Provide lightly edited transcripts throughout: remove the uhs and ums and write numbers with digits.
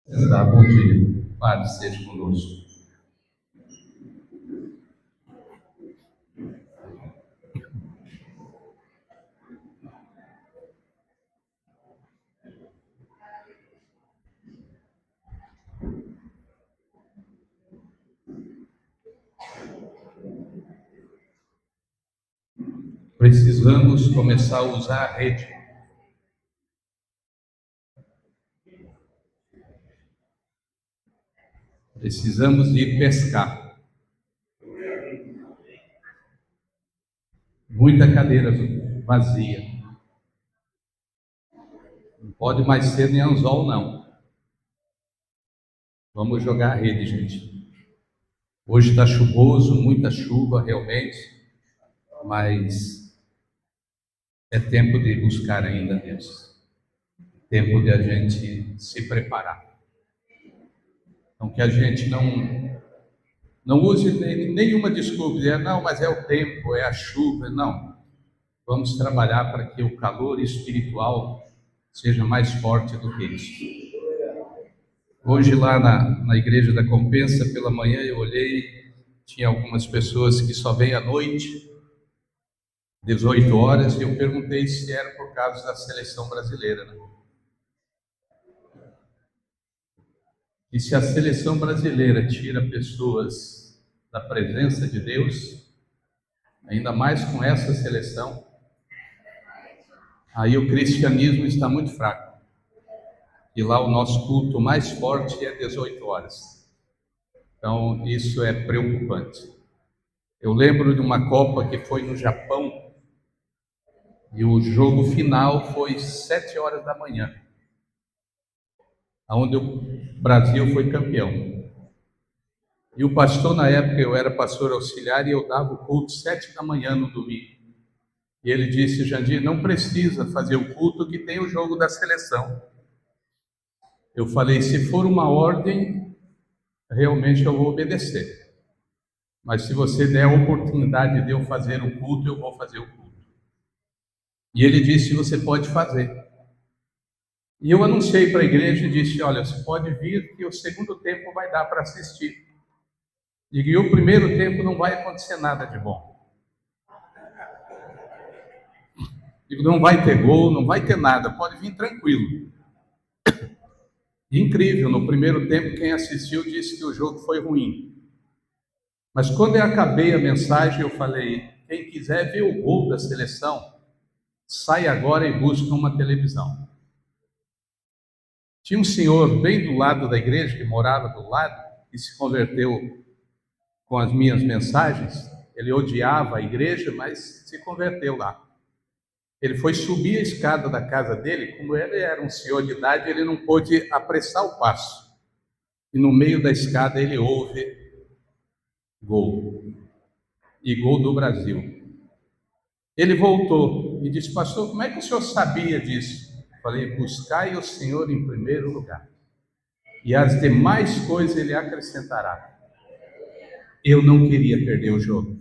Tá, bom dia. Paz seja conosco. Precisamos começar a usar a rede. Precisamos ir pescar. Muita cadeira vazia. Não pode mais ser nem anzol, não. Vamos jogar a rede, gente. Hoje está chuvoso, muita chuva realmente, mas é tempo de buscar ainda Deus. Tempo de a gente se preparar. Então, que a gente não use nenhuma desculpa, dizer, não, mas é o tempo, é a chuva. Não. Vamos trabalhar para que o calor espiritual seja mais forte do que isso. Hoje, lá na Igreja da Compensa, pela manhã, eu olhei, tinha algumas pessoas que só vêm à noite, 18 horas, e eu perguntei se era por causa da seleção brasileira. Né? E se a seleção brasileira tira pessoas da presença de Deus, ainda mais com essa seleção, aí o cristianismo está muito fraco. E lá o nosso culto mais forte é 18 horas. Então, isso é preocupante. Eu lembro de uma Copa que foi no Japão, e o jogo final foi 7 horas da manhã, onde o Brasil foi campeão. E o pastor, na época, eu era pastor auxiliar, e eu dava o culto 7 da manhã no domingo. E ele disse, Jandir, não precisa fazer o culto que tem o jogo da seleção. Eu falei, se for uma ordem, realmente eu vou obedecer. Mas se você der a oportunidade de eu fazer o culto, eu vou fazer o culto. E ele disse, você pode fazer. E eu anunciei para a igreja e disse, olha, você pode vir que o segundo tempo vai dar para assistir. E o primeiro tempo não vai acontecer nada de bom. Digo, não vai ter gol, não vai ter nada, pode vir tranquilo. Incrível, no primeiro tempo quem assistiu disse que o jogo foi ruim. Mas quando eu acabei a mensagem, eu falei, quem quiser ver o gol da seleção, sai agora e busca uma televisão. Tinha um senhor bem do lado da igreja, que morava do lado, e se converteu com as minhas mensagens. Ele odiava a igreja, mas se converteu lá. Ele foi subir a escada da casa dele, como ele era um senhor de idade, ele não pôde apressar o passo. E no meio da escada ele ouve gol. E gol do Brasil. Ele voltou e disse, pastor, como é que o senhor sabia disso? Eu falei, buscai o Senhor em primeiro lugar, e as demais coisas ele acrescentará. Eu não queria perder o jogo.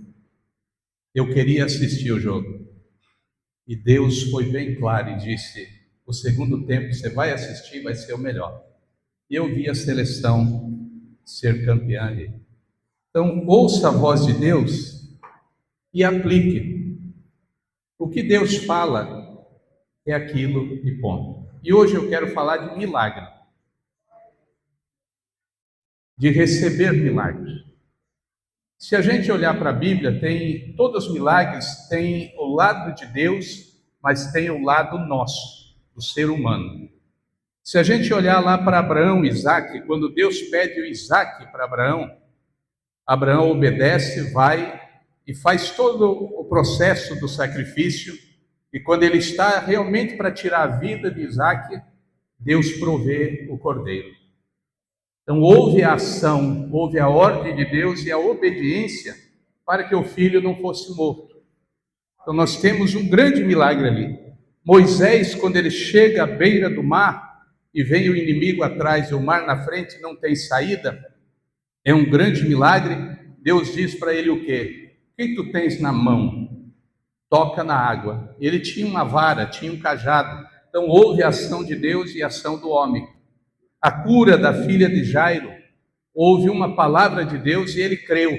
Eu queria assistir o jogo. E Deus foi bem claro e disse, o segundo tempo você vai assistir, vai ser o melhor. E eu vi a seleção ser campeã. Então, ouça a voz de Deus e aplique. O que Deus fala é aquilo e ponto. E hoje eu quero falar de milagre. De receber milagres. Se a gente olhar para a Bíblia, todos os milagres têm o lado de Deus, mas tem o lado nosso, do ser humano. Se a gente olhar lá para Abraão e Isaac, quando Deus pede o Isaac para Abraão, Abraão obedece, vai e faz todo o processo do sacrifício, e quando ele está realmente para tirar a vida de Isaac, Deus provê o cordeiro. Então houve a ação, houve a ordem de Deus e a obediência para que o filho não fosse morto. Então nós temos um grande milagre ali. Moisés, quando ele chega à beira do mar e vem o inimigo atrás e o mar na frente não tem saída, é um grande milagre. Deus diz para ele o quê? O que tu tens na mão? Toca na água. Ele tinha uma vara, tinha um cajado. Então houve a ação de Deus e a ação do homem. A cura da filha de Jairo, houve uma palavra de Deus e ele creu.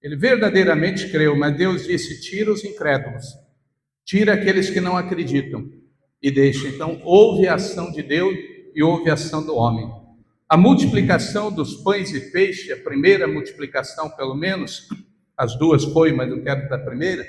Ele verdadeiramente creu, mas Deus disse: tira os incrédulos, tira aqueles que não acreditam e deixa. Então, houve a ação de Deus e houve a ação do homem. A multiplicação dos pães e peixe, a primeira multiplicação, pelo menos, as duas foi, mas eu quero da primeira,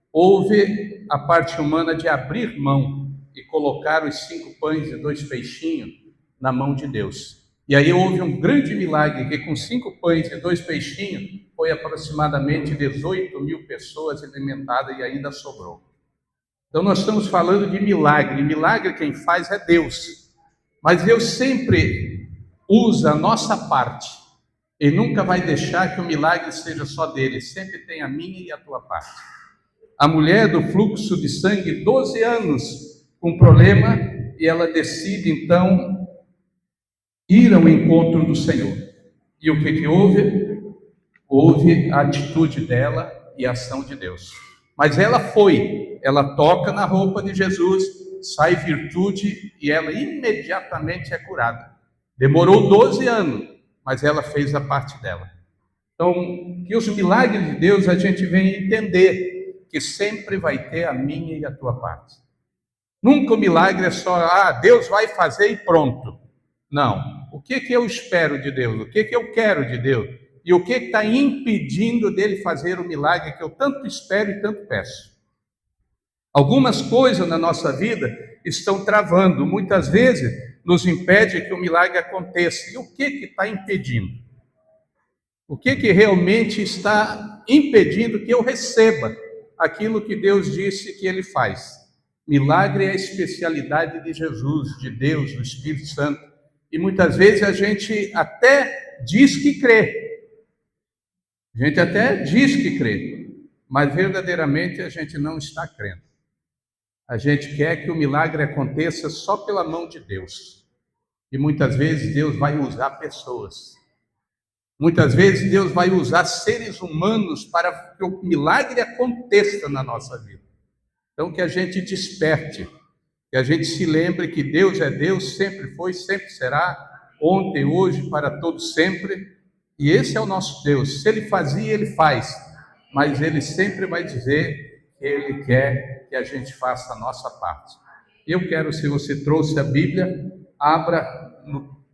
houve a parte humana de abrir mão e colocar os 5 pães e 2 peixinhos na mão de Deus. E aí houve um grande milagre, que com 5 pães e 2 peixinhos, foi aproximadamente 18.000 pessoas alimentadas e ainda sobrou. Então nós estamos falando de milagre. Milagre quem faz é Deus. Mas Deus sempre usa a nossa parte. Ele nunca vai deixar que o milagre seja só dele. Sempre tem a minha e a tua parte. A mulher do fluxo de sangue, 12 anos com problema, e ela decide então ir ao encontro do Senhor. E o que houve? Houve a atitude dela e a ação de Deus. Mas ela foi, ela toca na roupa de Jesus, sai virtude e ela imediatamente é curada. Demorou 12 anos, mas ela fez a parte dela. Então, que os milagres de Deus a gente venha entender que sempre vai ter a minha e a tua parte. Nunca o milagre é só, Deus vai fazer e pronto. Não. O que eu espero de Deus? O que eu quero de Deus? E o que está impedindo dele fazer o milagre que eu tanto espero e tanto peço? Algumas coisas na nossa vida estão travando, muitas vezes nos impede que o milagre aconteça. E o que está impedindo? O que realmente está impedindo que eu receba aquilo que Deus disse que ele faz? Milagre é a especialidade de Jesus, de Deus, do Espírito Santo. E muitas vezes a gente até diz que crê. A gente até diz que crê, mas verdadeiramente a gente não está crendo. A gente quer que o milagre aconteça só pela mão de Deus. E muitas vezes Deus vai usar pessoas. Muitas vezes Deus vai usar seres humanos para que o milagre aconteça na nossa vida. Então que a gente desperte, que a gente se lembre que Deus é Deus, sempre foi, sempre será, ontem, hoje, para todos sempre. E esse é o nosso Deus. Se ele fazia, ele faz, mas ele sempre vai dizer que ele quer que a gente faça a nossa parte. Eu quero, se você trouxe a Bíblia, abra no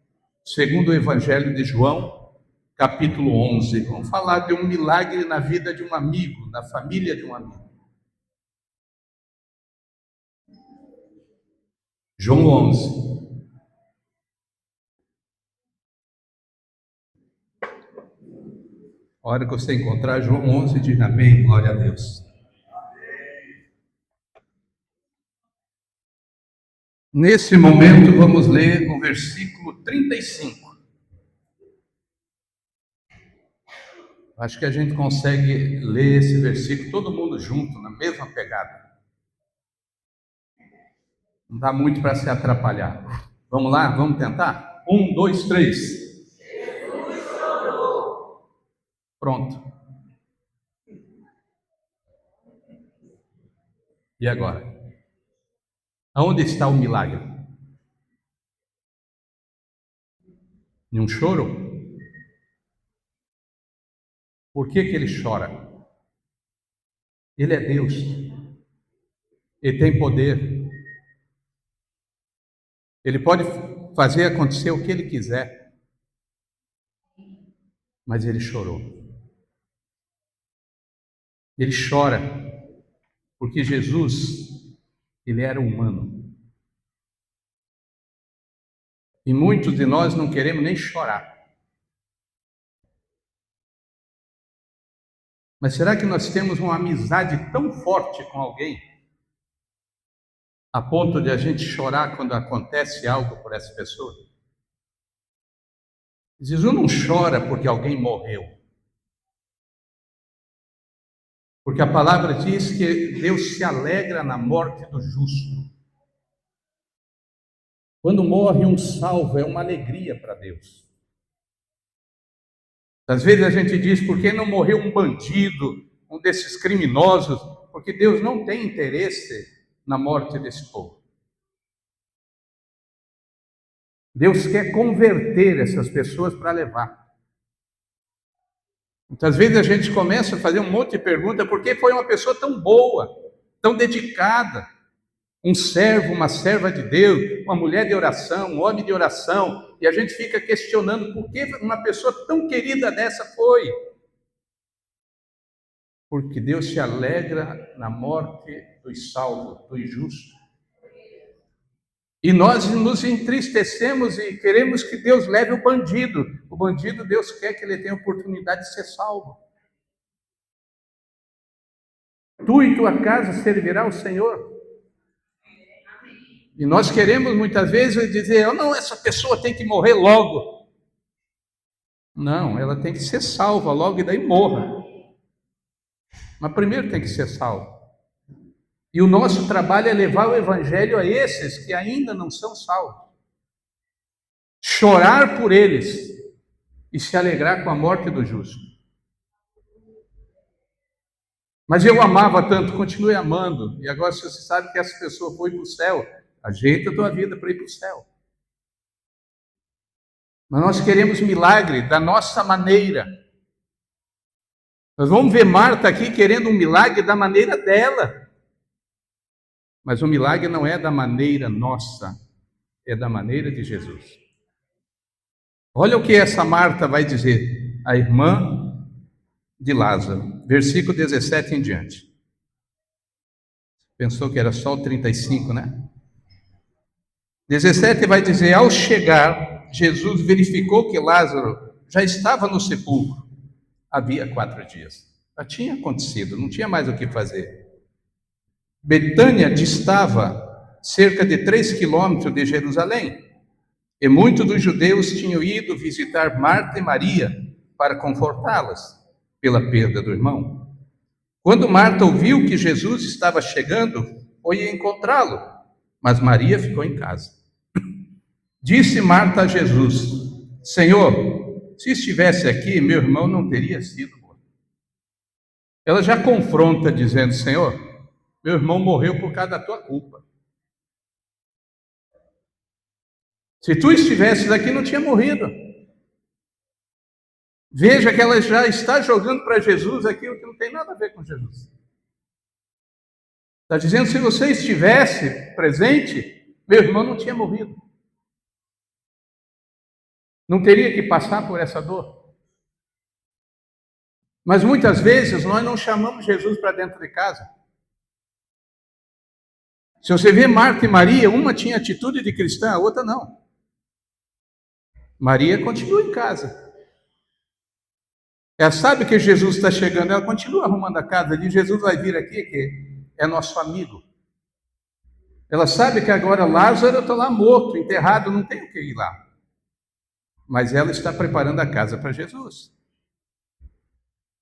segundo Evangelho de João, capítulo 11. Vamos falar de um milagre na vida de um amigo, na família de um amigo. João 11. A hora que você encontrar João 11, diga amém, glória a Deus. Nesse momento, vamos ler o versículo 35. Acho que a gente consegue ler esse versículo todo mundo junto, na mesma pegada. Não dá muito para se atrapalhar. Vamos lá, vamos tentar? 1, 2, 3. Pronto. E agora? Aonde está o milagre? Em um choro? Por que ele chora? Ele é Deus. Ele tem poder. Ele pode fazer acontecer o que ele quiser. Mas ele chorou. Ele chora porque Jesus, ele era humano. E muitos de nós não queremos nem chorar. Mas será que nós temos uma amizade tão forte com alguém, a ponto de a gente chorar quando acontece algo por essa pessoa? Jesus não chora porque alguém morreu. Porque a palavra diz que Deus se alegra na morte do justo. Quando morre um salvo, é uma alegria para Deus. Às vezes a gente diz, por que não morreu um bandido, um desses criminosos? Porque Deus não tem interesse na morte desse povo. Deus quer converter essas pessoas para levar. Muitas vezes a gente começa a fazer um monte de perguntas, por que foi uma pessoa tão boa, tão dedicada, um servo, uma serva de Deus, uma mulher de oração, um homem de oração, e a gente fica questionando por que uma pessoa tão querida dessa foi. Porque Deus se alegra na morte dos salvos, dos justos. E nós nos entristecemos e queremos que Deus leve o bandido. O bandido, Deus quer que ele tenha oportunidade de ser salvo. Tu e tua casa servirá ao Senhor. E nós queremos muitas vezes dizer, oh, não, essa pessoa tem que morrer logo. Não, ela tem que ser salva logo e daí morra. Mas primeiro tem que ser salva. E o nosso trabalho é levar o evangelho a esses que ainda não são salvos. Chorar por eles e se alegrar com a morte do justo. Mas eu amava tanto, continue amando. E agora, se você sabe que essa pessoa foi para o céu, ajeita a tua vida para ir para o céu. Mas nós queremos milagre da nossa maneira. Nós vamos ver Marta aqui querendo um milagre da maneira dela. Mas o milagre não é da maneira nossa, é da maneira de Jesus. Olha o que essa Marta vai dizer, a irmã de Lázaro, versículo 17 em diante. Pensou que era só o 35, né? 17 vai dizer, ao chegar, Jesus verificou que Lázaro já estava no sepulcro, havia 4 dias. Já tinha acontecido, não tinha mais o que fazer. Betânia distava cerca de 3 quilômetros de Jerusalém, e muitos dos judeus tinham ido visitar Marta e Maria para confortá-las pela perda do irmão. Quando Marta ouviu que Jesus estava chegando, foi encontrá-lo, mas Maria ficou em casa. Disse Marta a Jesus, Senhor, se estivesse aqui, meu irmão não teria sido morto. Ela já confronta dizendo, Senhor, meu irmão morreu por causa da tua culpa. Se tu estivesses aqui, não tinha morrido. Veja que ela já está jogando para Jesus aquilo que não tem nada a ver com Jesus. Está dizendo, se você estivesse presente, meu irmão não tinha morrido. Não teria que passar por essa dor. Mas muitas vezes nós não chamamos Jesus para dentro de casa. Se você vê Marta e Maria, uma tinha atitude de cristã, a outra não. Maria continua em casa. Ela sabe que Jesus está chegando, ela continua arrumando a casa, diz, Jesus vai vir aqui, que é nosso amigo. Ela sabe que agora Lázaro está lá morto, enterrado, não tem o que ir lá. Mas ela está preparando a casa para Jesus.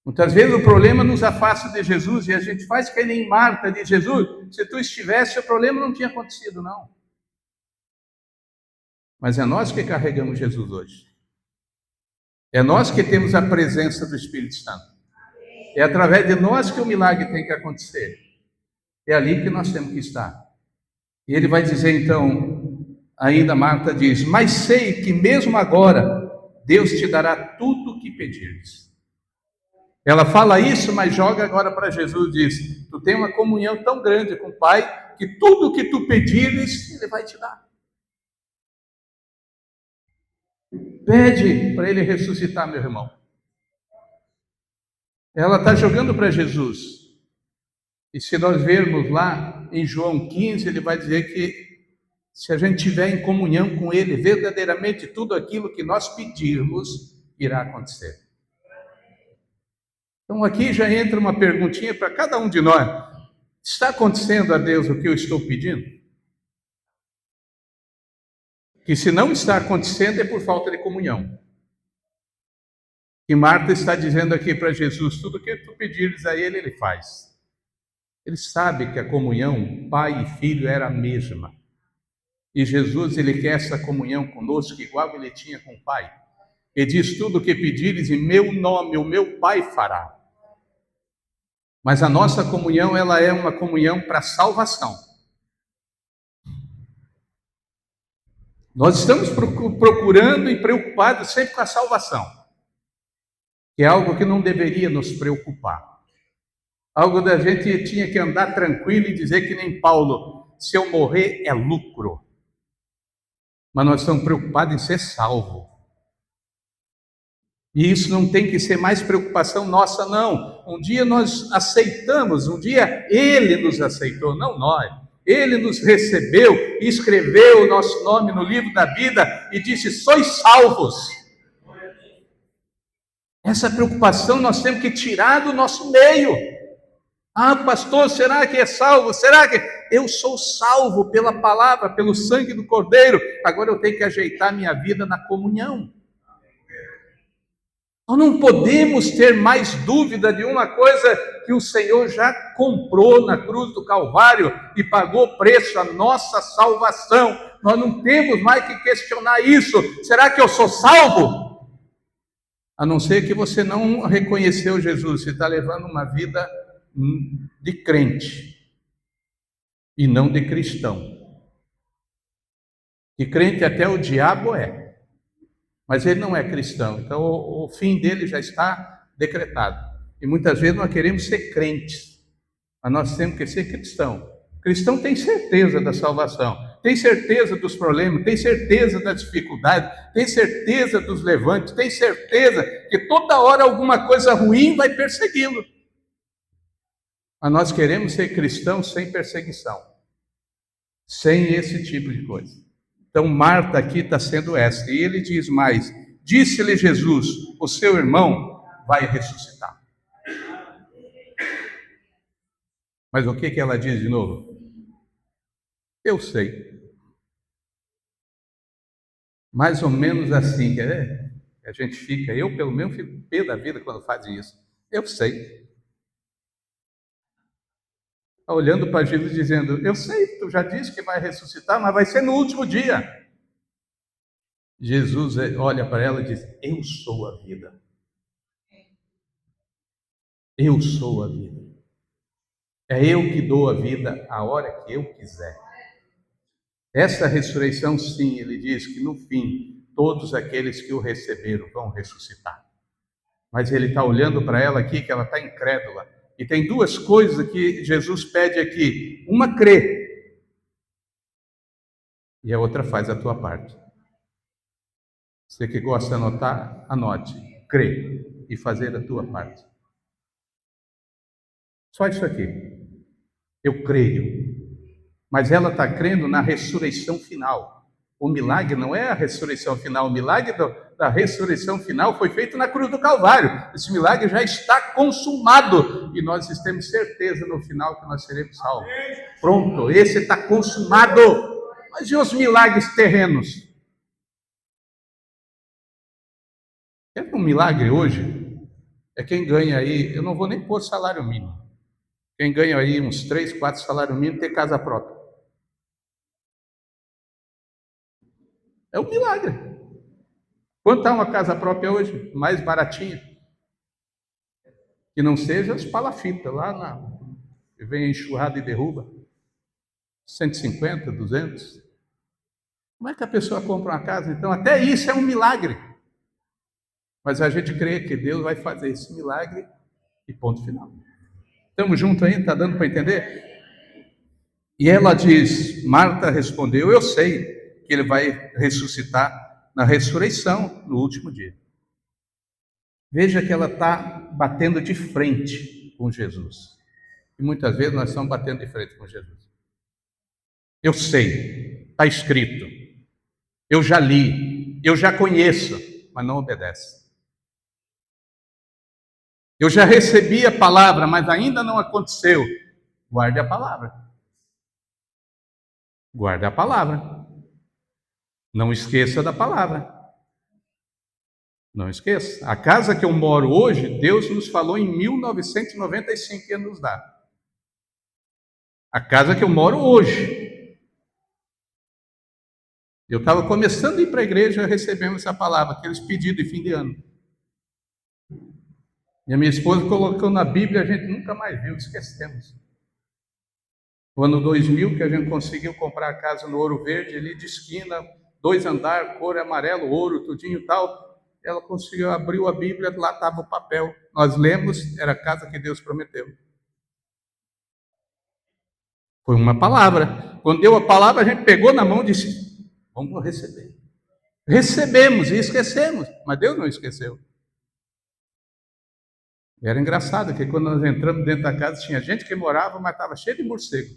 Muitas vezes o problema nos afasta de Jesus e a gente faz que nem Marta de Jesus, se tu estivesse, o problema não tinha acontecido, não. Mas é nós que carregamos Jesus hoje. É nós que temos a presença do Espírito Santo. É através de nós que o milagre tem que acontecer. É ali que nós temos que estar. E ele vai dizer então, ainda Marta diz, mas sei que mesmo agora Deus te dará tudo o que pedires. Ela fala isso, mas joga agora para Jesus, diz, tu tem uma comunhão tão grande com o Pai, que tudo o que tu pedires, Ele vai te dar. Pede para Ele ressuscitar, meu irmão. Ela está jogando para Jesus. E se nós vermos lá em João 15, ele vai dizer que se a gente estiver em comunhão com Ele, verdadeiramente tudo aquilo que nós pedirmos irá acontecer. Então aqui já entra uma perguntinha para cada um de nós. Está acontecendo a Deus o que eu estou pedindo? Que se não está acontecendo é por falta de comunhão. E Marta está dizendo aqui para Jesus, tudo que tu pedires a Ele, Ele faz. Ele sabe que a comunhão pai e filho era a mesma. E Jesus, Ele quer essa comunhão conosco, igual Ele tinha com o Pai. Ele diz, tudo o que pedires em meu nome, o meu Pai fará. Mas a nossa comunhão, ela é uma comunhão para salvação. Nós estamos procurando e preocupados sempre com a salvação, que é algo que não deveria nos preocupar. Algo da gente tinha que andar tranquilo e dizer que nem Paulo, se eu morrer é lucro. Mas nós estamos preocupados em ser salvo. E isso não tem que ser mais preocupação nossa, não. Um dia nós aceitamos, um dia Ele nos aceitou, não nós. Ele nos recebeu, escreveu o nosso nome no livro da vida e disse: sois salvos. Essa preocupação nós temos que tirar do nosso meio. Ah, pastor, será que é salvo? Será que eu sou salvo pela palavra, pelo sangue do Cordeiro? Agora eu tenho que ajeitar minha vida na comunhão. Nós não podemos ter mais dúvida de uma coisa que o Senhor já comprou na cruz do Calvário e pagou preço, a nossa salvação. Nós não temos mais que questionar isso. Será que eu sou salvo? A não ser que você não reconheceu Jesus, você está levando uma vida de crente e não de cristão. E crente até o diabo é, mas ele não é cristão, então o fim dele já está decretado. E muitas vezes nós queremos ser crentes, mas nós temos que ser cristão. Cristão tem certeza da salvação, tem certeza dos problemas, tem certeza da dificuldade, tem certeza dos levantes, tem certeza que toda hora alguma coisa ruim vai persegui-lo. Mas nós queremos ser cristãos sem perseguição, sem esse tipo de coisa. Então Marta aqui está sendo essa, e ele diz mais: disse-lhe Jesus, o seu irmão vai ressuscitar. Mas o que ela diz de novo? Eu sei. Mais ou menos assim, a gente fica, eu pelo menos fico pé da vida quando fazem isso. Eu sei. Olhando para Jesus dizendo: eu sei, tu já disse que vai ressuscitar, mas vai ser no último dia. Jesus olha para ela e diz: eu sou a vida. Eu sou a vida. É eu que dou a vida a hora que eu quiser. Essa ressurreição, sim, ele diz que no fim, todos aqueles que o receberam vão ressuscitar. Mas ele está olhando para ela aqui, que ela está incrédula. E tem duas coisas que Jesus pede aqui: uma, crê, e a outra, faz a tua parte. Você que gosta de anotar, anote: crê e fazer a tua parte. Só isso aqui. Eu creio. Mas ela está crendo na ressurreição final. O milagre não é a ressurreição final. O milagre da ressurreição final foi feito na cruz do Calvário. Esse milagre já está consumado. E nós temos certeza no final que nós seremos salvos. Pronto, esse está consumado. Mas e os milagres terrenos? É um milagre hoje? É quem ganha aí, eu não vou nem pôr salário mínimo. Quem ganha aí uns 3, 4 salários mínimos tem casa própria. É um milagre. Quanto está uma casa própria hoje? Mais baratinha. Que não seja as palafitas, que vem enxurrada e derruba. 150, 200. Como é que a pessoa compra uma casa? Então, até isso é um milagre. Mas a gente crê que Deus vai fazer esse milagre e ponto final. Estamos juntos aí? Está dando para entender? E ela diz, Marta respondeu: eu sei que ele vai ressuscitar na ressurreição, no último dia. Veja que ela está batendo de frente com Jesus. E muitas vezes nós estamos batendo de frente com Jesus. Eu sei, está escrito, eu já li, eu já conheço, mas não obedece. Eu já recebi a palavra, mas ainda não aconteceu. Guarde a palavra. Guarde a palavra. Não esqueça da palavra. Não esqueça. A casa que eu moro hoje, Deus nos falou em 1995 que ia nos dar. A casa que eu moro hoje. Eu estava começando a ir para a igreja, recebemos essa palavra, aqueles pedidos de fim de ano. E a minha esposa colocou na Bíblia, a gente nunca mais viu, esquecemos. No ano 2000, que a gente conseguiu comprar a casa no Ouro Verde, ali de esquina, 2 andares, cor amarelo, ouro, tudinho e tal. Ela conseguiu, abriu a Bíblia, lá estava o papel. Nós lemos, era a casa que Deus prometeu. Foi uma palavra. Quando deu a palavra, a gente pegou na mão e disse: vamos receber. Recebemos e esquecemos, mas Deus não esqueceu. Era engraçado que quando nós entramos dentro da casa, tinha gente que morava, mas estava cheio de morcego.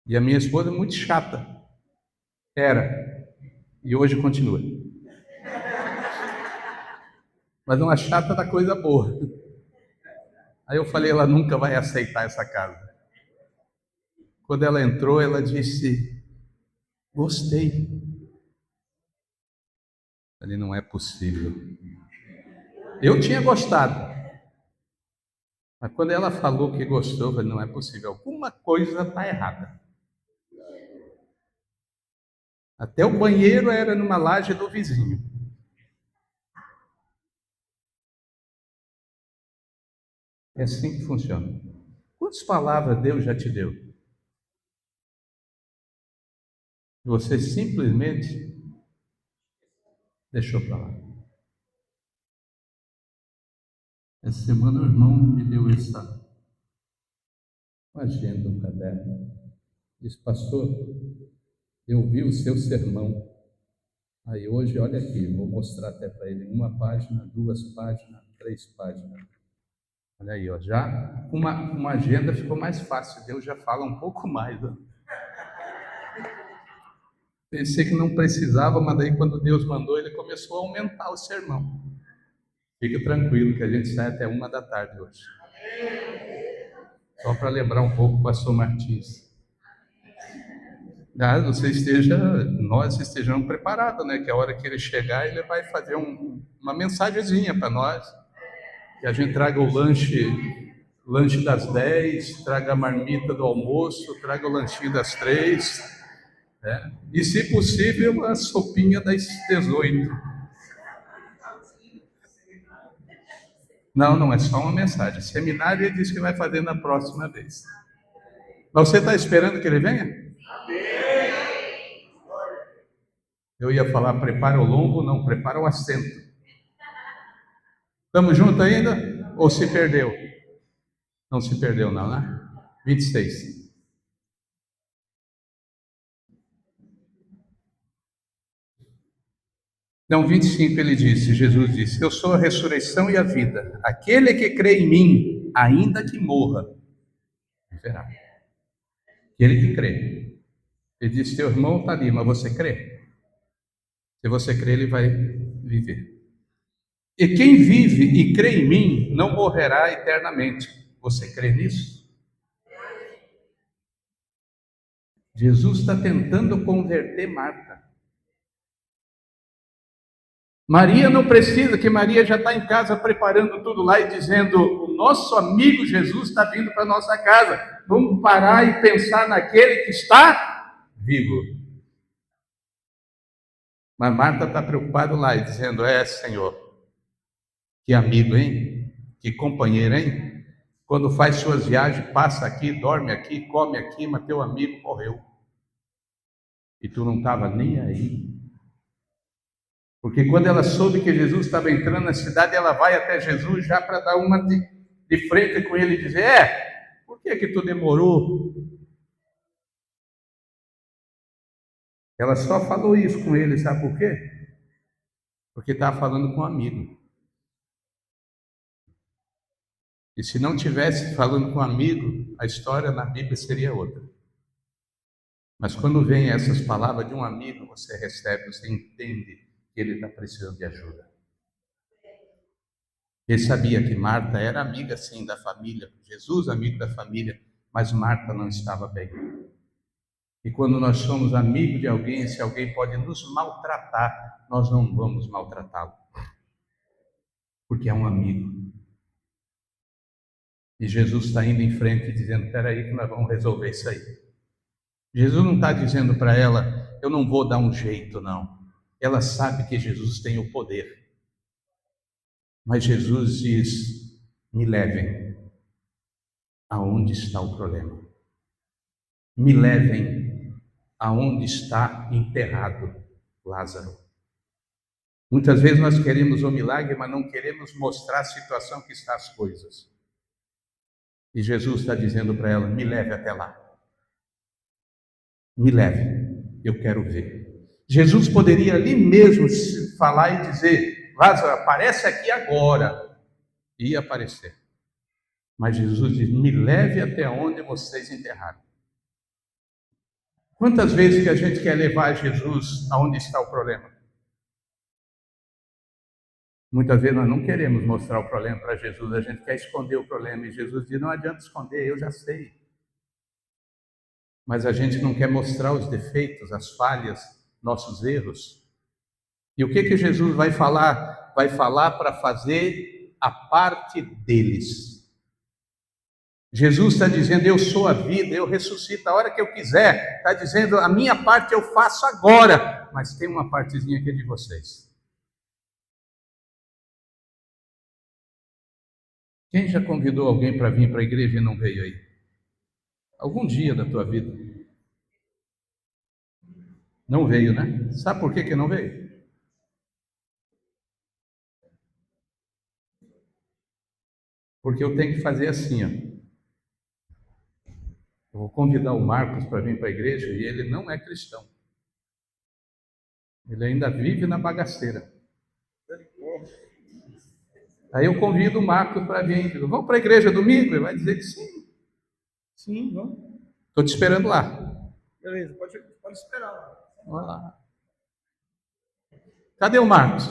E a minha esposa muito chata. Era. E hoje continua. Mas uma chata da coisa boa. Aí eu falei, ela nunca vai aceitar essa casa. Quando ela entrou, ela disse: gostei. Eu falei, não é possível. Eu tinha gostado. Mas quando ela falou que gostou, eu falei, não é possível. Alguma coisa está errada. Até o banheiro era numa laje do vizinho. É assim que funciona. Quantas palavras Deus já te deu? Você simplesmente deixou para lá. Essa semana o irmão me deu essa agenda, um caderno. Disse, pastor, eu vi o seu sermão. Aí hoje, olha aqui, vou mostrar até para ele. 1 página, 2 páginas, 3 páginas. Olha aí, ó, já uma agenda ficou mais fácil. Deus já fala um pouco mais. Ó. Pensei que não precisava, mas daí quando Deus mandou, ele começou a aumentar o sermão. Fique tranquilo que a gente sai até 1 da tarde hoje. Só para lembrar um pouco o pastor Martins. Nós estejamos preparados, né? Que a hora que ele chegar, ele vai fazer uma mensagenzinha para nós. Que a gente traga o lanche das 10, traga a marmita do almoço, traga o lanchinho das 3, né? E, se possível, a sopinha das 18. Não, não é só uma mensagem. Seminário ele disse que vai fazer na próxima vez. Mas você está esperando que ele venha? Eu ia falar, prepara o lombo, não, prepara o assento. Estamos juntos ainda? Ou se perdeu? Não se perdeu não, né? 26. Não, 25 ele disse, Jesus disse, eu sou a ressurreição e a vida. Aquele que crê em mim, ainda que morra, viverá. Aquele que crê. Ele disse, teu irmão está ali, mas você crê? Se você crê, ele vai viver. E quem vive e crê em mim, não morrerá eternamente. Você crê nisso? Jesus está tentando converter Marta. Maria não precisa, que Maria já está em casa preparando tudo lá e dizendo, o nosso amigo Jesus está vindo para a nossa casa, vamos parar e pensar naquele que está vivo. Mas Marta está preocupada lá e dizendo, Senhor, que amigo, hein? Que companheiro, hein? Quando faz suas viagens, passa aqui, dorme aqui, come aqui, mas teu amigo morreu. E tu não estava nem aí. Porque quando ela soube que Jesus estava entrando na cidade, ela vai até Jesus já para dar uma de frente com ele e dizer, por que tu demorou? Ela só falou isso com ele, sabe por quê? Porque estava falando com um amigo. E se não tivesse falando com um amigo, a história na Bíblia seria outra. Mas quando vem essas palavras de um amigo, você recebe, você entende que ele está precisando de ajuda. Ele sabia que Marta era amiga, sim, da família, Jesus amigo da família, mas Marta não estava bem. E quando nós somos amigos de alguém, se alguém pode nos maltratar, nós não vamos maltratá-lo, porque é um amigo. E Jesus está indo em frente dizendo, espera aí que nós vamos resolver isso aí. Jesus não está dizendo para ela, eu não vou dar um jeito, não. Ela sabe que Jesus tem o poder. Mas Jesus diz, me levem aonde está o problema. Me levem aonde está enterrado Lázaro. Muitas vezes nós queremos um milagre, mas não queremos mostrar a situação que está as coisas. E Jesus está dizendo para ela: me leve até lá. Me leve, eu quero ver. Jesus poderia ali mesmo falar e dizer: Lázaro, aparece aqui agora. Ia aparecer. Mas Jesus diz: me leve até onde vocês enterraram. Quantas vezes que a gente quer levar Jesus aonde está o problema? Muitas vezes nós não queremos mostrar o problema para Jesus, a gente quer esconder o problema. E Jesus diz: não adianta esconder, eu já sei. Mas a gente não quer mostrar os defeitos, as falhas, nossos erros. E o que Jesus vai falar? Vai falar para fazer a parte deles. Jesus está dizendo: eu sou a vida, eu ressuscito a hora que eu quiser. Está dizendo: a minha parte eu faço agora, mas tem uma partezinha aqui de vocês. Quem já convidou alguém para vir para a igreja e não veio aí? Algum dia da tua vida? Não veio, né? Sabe por que não veio? Porque eu tenho que fazer assim, ó. Eu vou convidar o Marcos para vir para a igreja e ele não é cristão. Ele ainda vive na bagaceira. Aí eu convido o Marcos para vir. Digo: vamos para a igreja domingo? Ele vai dizer que sim. Sim, vamos. Estou te esperando lá. Beleza, pode esperar. Olha lá. Cadê o Marcos?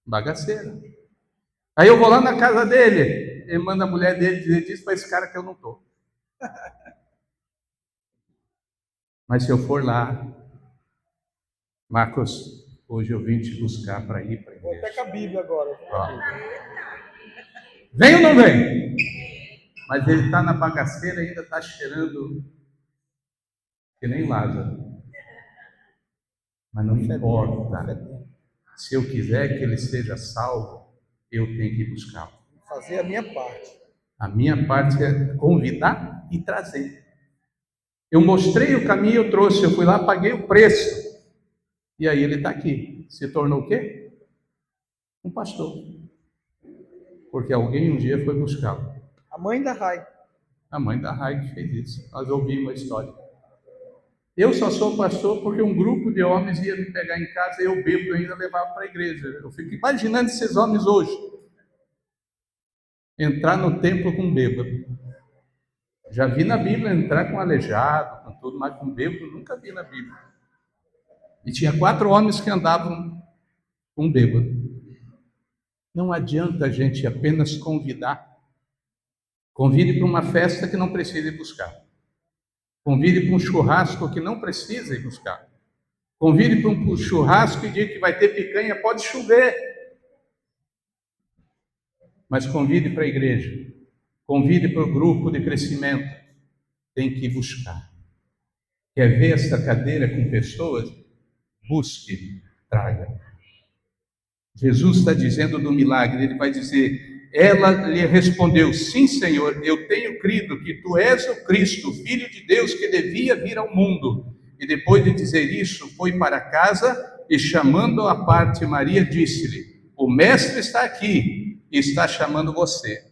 Bagaceira. Aí eu vou lá na casa dele. Ele manda a mulher dele dizer: diz para esse cara que eu não estou. Mas se eu for lá, Marcos, hoje eu vim te buscar para ir para a igreja. Vou até com a Bíblia agora. Vem ou não vem? Mas ele está na bagaceira e ainda está cheirando que nem Lázaro. Mas não importa. Se eu quiser que ele seja salvo, eu tenho que buscá-lo. Fazer a minha parte. A minha parte é convidar e trazer. Eu mostrei o caminho, eu trouxe, eu fui lá, paguei o preço. E aí ele está aqui. Se tornou o quê? Um pastor. Porque alguém um dia foi buscá-lo. A mãe da Rai. A mãe da Rai que fez isso. Nós ouvimos a história. Eu só sou pastor porque um grupo de homens ia me pegar em casa e eu bêbado ainda levava para a igreja. Eu fico imaginando esses homens hoje. Entrar no templo com bêbado. Já vi na Bíblia entrar com aleijado, com tudo, mas com bêbado nunca vi na Bíblia. E tinha 4 homens que andavam com bêbado. Não adianta a gente apenas convidar. Convide para uma festa que não precisa ir buscar. Convide para um churrasco que não precisa ir buscar. Convide para um churrasco e diga que vai ter picanha, pode chover. Mas convide para a igreja. Convide para o grupo de crescimento. Tem que buscar. Quer ver essa cadeira com pessoas? Busque, traga. Jesus está dizendo do milagre, ele vai dizer: ela lhe respondeu: sim, Senhor, eu tenho crido que tu és o Cristo, o Filho de Deus, que devia vir ao mundo. E depois de dizer isso, foi para casa e, chamando à parte Maria, disse-lhe: o mestre está aqui e está chamando você.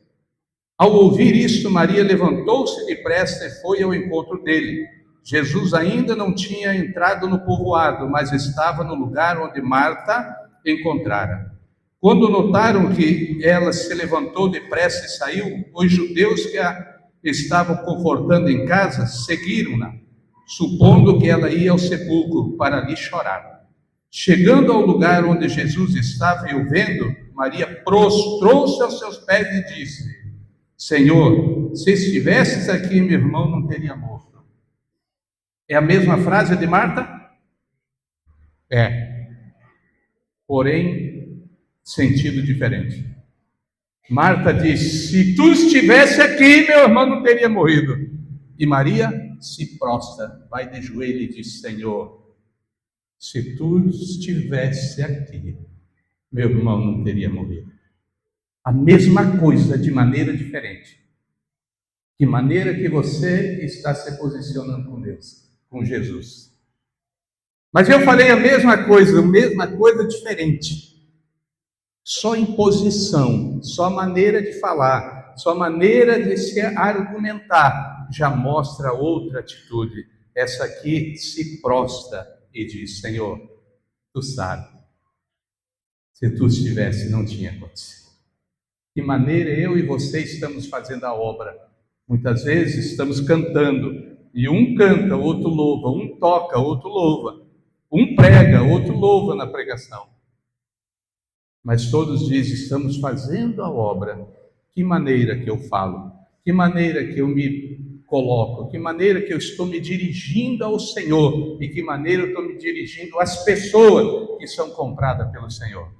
Ao ouvir isto, Maria levantou-se depressa e foi ao encontro dele. Jesus ainda não tinha entrado no povoado, mas estava no lugar onde Marta encontrara. Quando notaram que ela se levantou depressa e saiu, os judeus que a estavam confortando em casa seguiram-na, supondo que ela ia ao sepulcro para ali chorar. Chegando ao lugar onde Jesus estava e o vendo, Maria prostrou-se aos seus pés e disse: Senhor, se estivesses aqui, meu irmão não teria morto. É a mesma frase de Marta? É. Porém, sentido diferente. Marta diz: se tu estivesse aqui, meu irmão não teria morrido. E Maria se prostra, vai de joelho e diz: Senhor, se tu estivesse aqui, meu irmão não teria morrido. A mesma coisa, de maneira diferente. Que maneira que você está se posicionando com Deus, com Jesus. Mas eu falei a mesma coisa diferente. Só imposição, só maneira de falar, só maneira de se argumentar já mostra outra atitude. Essa aqui se prostra e diz: Senhor, tu sabes, se tu estivesse, não tinha acontecido. Que maneira eu e você estamos fazendo a obra. Muitas vezes estamos cantando, e um canta, o outro louva, um toca, o outro louva, um prega, o outro louva na pregação. Mas todos dizem: estamos fazendo a obra. Que maneira que eu falo, que maneira que eu me coloco, que maneira que eu estou me dirigindo ao Senhor, e que maneira eu estou me dirigindo às pessoas que são compradas pelo Senhor.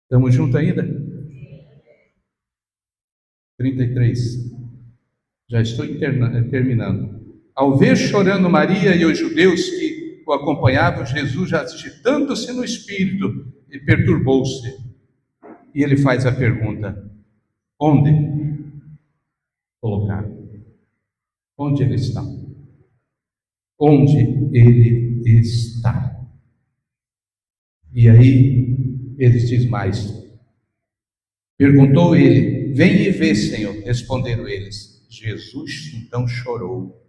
Estamos juntos ainda? 33. Já estou terminando. Ao ver chorando Maria e os judeus que o acompanhavam, Jesus, já agitando-se no espírito, e perturbou-se. E ele faz a pergunta: onde colocar? Onde ele está? Onde ele está? E aí, ele diz mais. Perguntou ele: vem e vê, Senhor. Responderam eles. Jesus então chorou.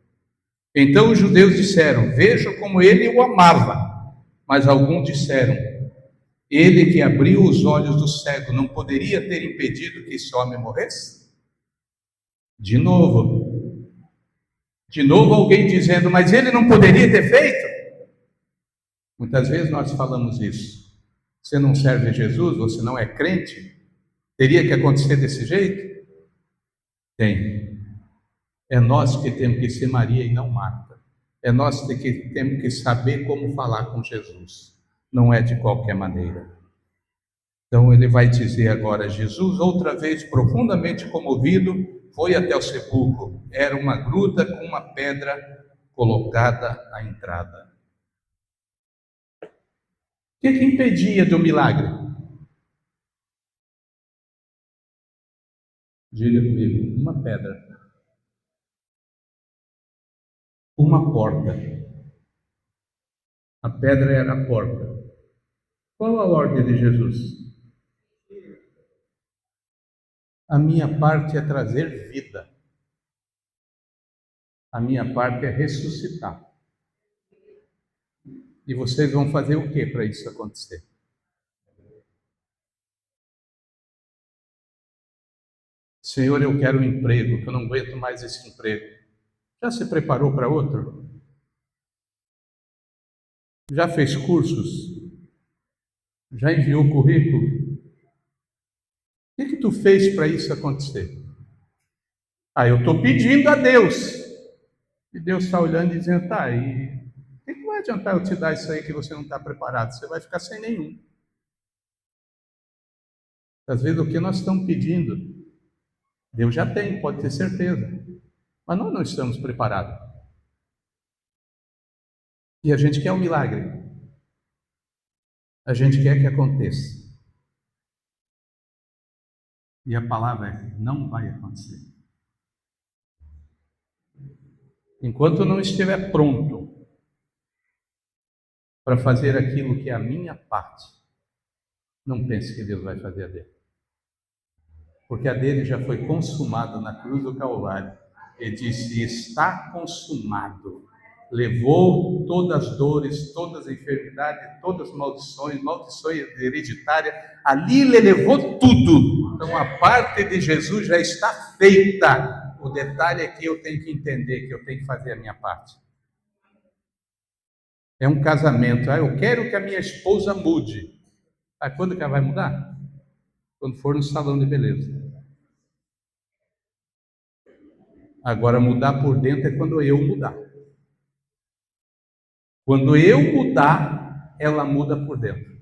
Então os judeus disseram: vejam como ele o amava. Mas alguns disseram: ele que abriu os olhos do cego não poderia ter impedido que esse homem morresse? De novo alguém dizendo: mas ele não poderia ter feito? Muitas vezes nós falamos isso. Você não serve a Jesus, você não é crente, teria que acontecer desse jeito? Tem. É nós que temos que ser Maria e não Marta. É nós que temos que saber como falar com Jesus. Não é de qualquer maneira. Então ele vai dizer agora: Jesus, outra vez profundamente comovido, foi até o sepulcro. Era uma gruta com uma pedra colocada à entrada. O que impedia do milagre? Diga comigo: uma pedra, uma porta. A pedra era a porta. Qual a ordem de Jesus? A minha parte é trazer vida. A minha parte é ressuscitar. E vocês vão fazer o que para isso acontecer? Senhor, eu quero um emprego, que eu não aguento mais esse emprego. Já se preparou para outro? Já fez cursos? Já enviou currículo? O que tu fez para isso acontecer? Eu estou pedindo a Deus. E Deus está olhando e dizendo: tá, e o que vai adiantar eu te dar isso aí que você não está preparado? Você vai ficar sem nenhum. Às vezes o que nós estamos pedindo, Deus já tem, pode ter certeza. Mas nós não estamos preparados. E a gente quer um milagre. A gente quer que aconteça. E a palavra é: não vai acontecer. Enquanto não estiver pronto para fazer aquilo que é a minha parte, não pense que Deus vai fazer a dele. Porque a dele já foi consumada na cruz do Calvário. Ele disse: está consumado. Levou todas as dores, todas as enfermidades, todas as maldições hereditárias. Ali ele levou tudo. Então a parte de Jesus já está feita. O detalhe é que eu tenho que entender que eu tenho que fazer a minha parte. É um casamento. Eu quero que a minha esposa mude. Quando que ela vai mudar? Quando for no salão de beleza. Agora, mudar por dentro é quando eu mudar. Quando eu mudar, ela muda por dentro.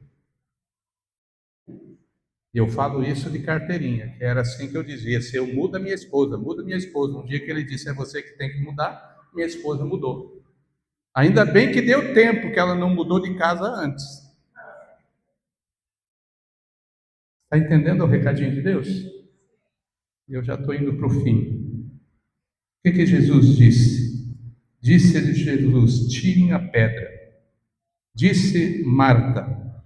E eu falo isso de carteirinha, que era assim que eu dizia: se eu mudo a minha esposa, muda minha esposa. Um dia que ele disse: é você que tem que mudar, minha esposa mudou. Ainda bem que deu tempo, que ela não mudou de casa antes. Está entendendo o recadinho de Deus? Eu já estou indo para o fim. O que Jesus disse? Disse-lhe Jesus: tirem a pedra. Disse Marta,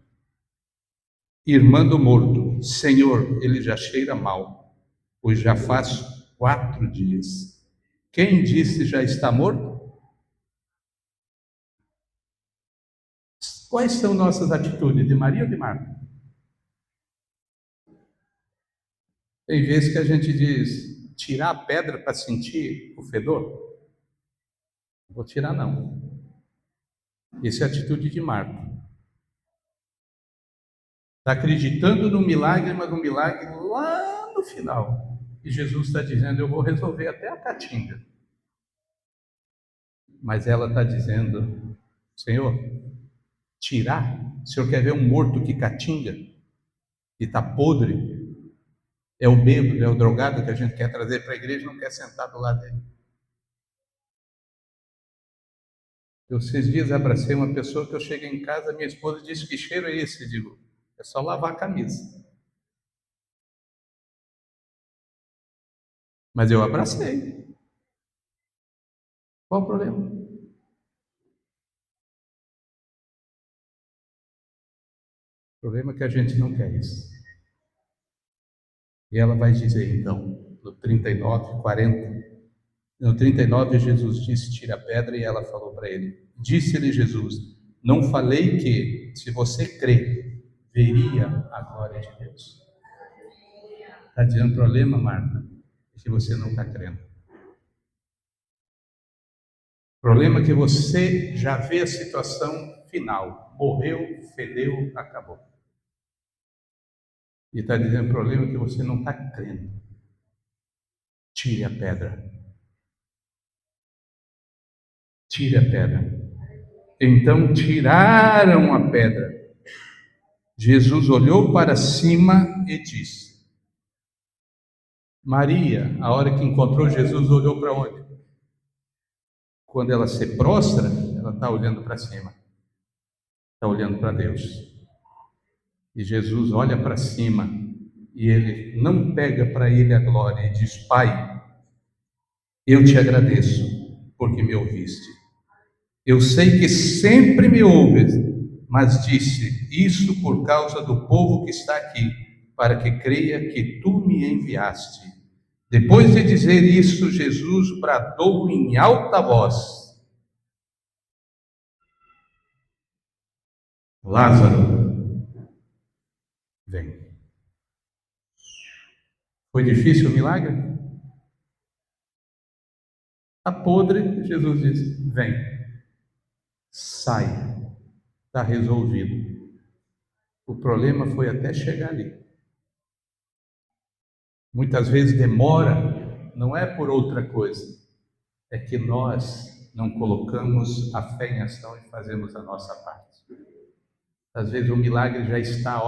irmã do morto: Senhor, ele já cheira mal, pois já faz 4 dias. Quem disse já está morto? Quais são nossas atitudes, de Maria ou de Marta? Tem vezes que a gente diz, tirar a pedra para sentir o fedor? Não vou tirar, não. Essa é a atitude de Marta. Está acreditando no milagre, mas no milagre lá no final. E Jesus está dizendo, eu vou resolver até a caatinga. Mas ela está dizendo, Senhor, tirar? O Senhor quer ver um morto que catinga, que está podre? É o bêbado, é o drogado que a gente quer trazer para a igreja e não quer sentar do lado dele. Eu, esses dias, abracei uma pessoa que eu cheguei em casa, minha esposa disse, que cheiro é esse? Eu digo, é só lavar a camisa. Mas eu abracei. Qual o problema? O problema é que a gente não quer isso. E ela vai dizer, então, no 39, 40, no 39, Jesus disse, tira a pedra, e ela falou para ele, disse-lhe Jesus, não falei que, se você crê, veria a glória de Deus. Está dizendo o problema, Marta, é que você não está crendo. O problema é que você já vê a situação final. Morreu, fedeu, acabou. E está dizendo o problema é que você não está crendo. Tire a pedra. Tire a pedra. Então tiraram a pedra. Jesus olhou para cima e disse: Maria, a hora que encontrou Jesus, olhou para onde? Quando ela se prostra, ela está olhando para cima. Está olhando para Deus. E Jesus olha para cima e ele não pega para ele a glória e diz: Pai, eu te agradeço porque me ouviste. Eu sei que sempre me ouves, mas disse isso por causa do povo que está aqui, para que creia que tu me enviaste. Depois de dizer isso, Jesus bradou em alta voz: Lázaro, vem. Foi difícil o milagre? Está podre, Jesus disse: vem, sai, está resolvido. O problema foi até chegar ali. Muitas vezes demora, não é por outra coisa, é que nós não colocamos a fé em ação e fazemos a nossa parte. Às vezes o milagre já está,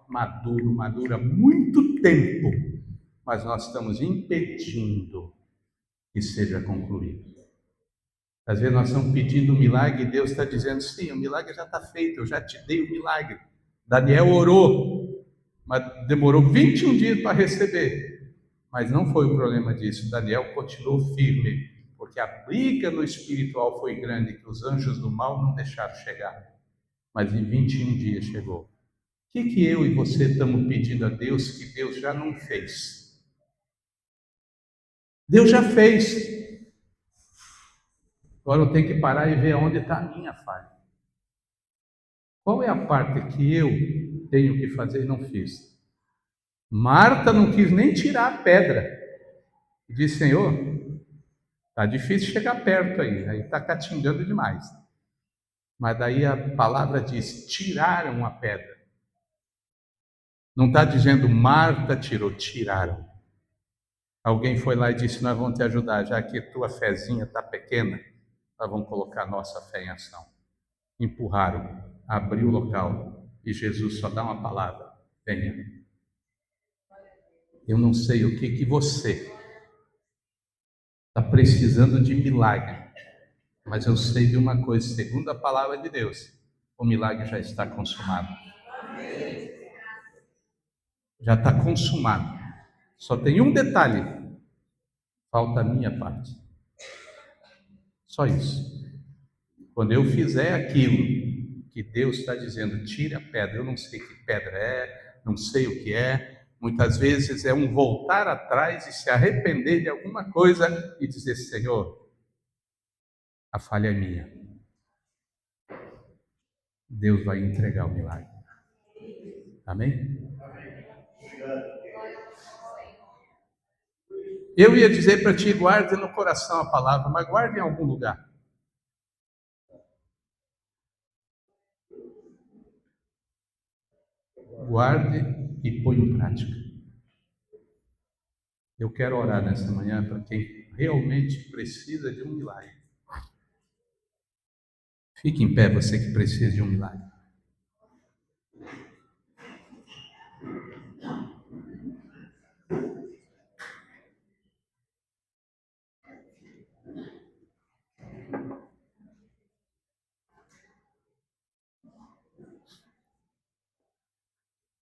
maduro há muito tempo, mas nós estamos impedindo que seja concluído. Às vezes nós estamos pedindo um milagre e Deus está dizendo, sim, o milagre já está feito, eu já te dei o milagre. Daniel orou, mas demorou 21 dias para receber. Mas não foi o problema disso. Daniel continuou firme, porque a briga no espiritual foi grande, que os anjos do mal não deixaram chegar. Mas em 21 dias chegou. O que eu e você estamos pedindo a Deus que Deus já não fez? Deus já fez. Agora eu tenho que parar e ver onde está a minha falha. Qual é a parte que eu tenho que fazer e não fiz? Marta não quis nem tirar a pedra. E disse, Senhor, está difícil chegar perto aí está catingando demais. Mas daí a palavra diz, tiraram a pedra. Não está dizendo Marta tirou, tiraram. Alguém foi lá e disse, nós vamos te ajudar, já que tua fezinha está pequena, nós vamos colocar nossa fé em ação. Empurraram, abriu o local, e Jesus só dá uma palavra, venha. Eu não sei o que você está precisando de milagre, mas eu sei de uma coisa, segundo a palavra de Deus, o milagre já está consumado. Já está consumado. Só tem um detalhe: falta a minha parte. Só isso. Quando eu fizer aquilo que Deus está dizendo, tire a pedra, eu não sei que pedra é, não sei o que é. Muitas vezes é um voltar atrás e se arrepender de alguma coisa e dizer: Senhor, a falha é minha. Deus vai entregar o milagre. Amém? Eu ia dizer para ti, guarde no coração a palavra, mas guarde em algum lugar. Guarde e põe em prática. Eu quero orar nessa manhã para quem realmente precisa de um milagre. Fique em pé, você que precisa de um milagre.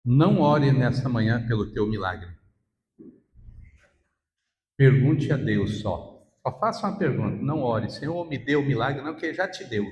Não ore nessa manhã pelo teu milagre. Pergunte a Deus só. Só faça uma pergunta. Não ore, Senhor, me deu o milagre, não, que Ele já te deu.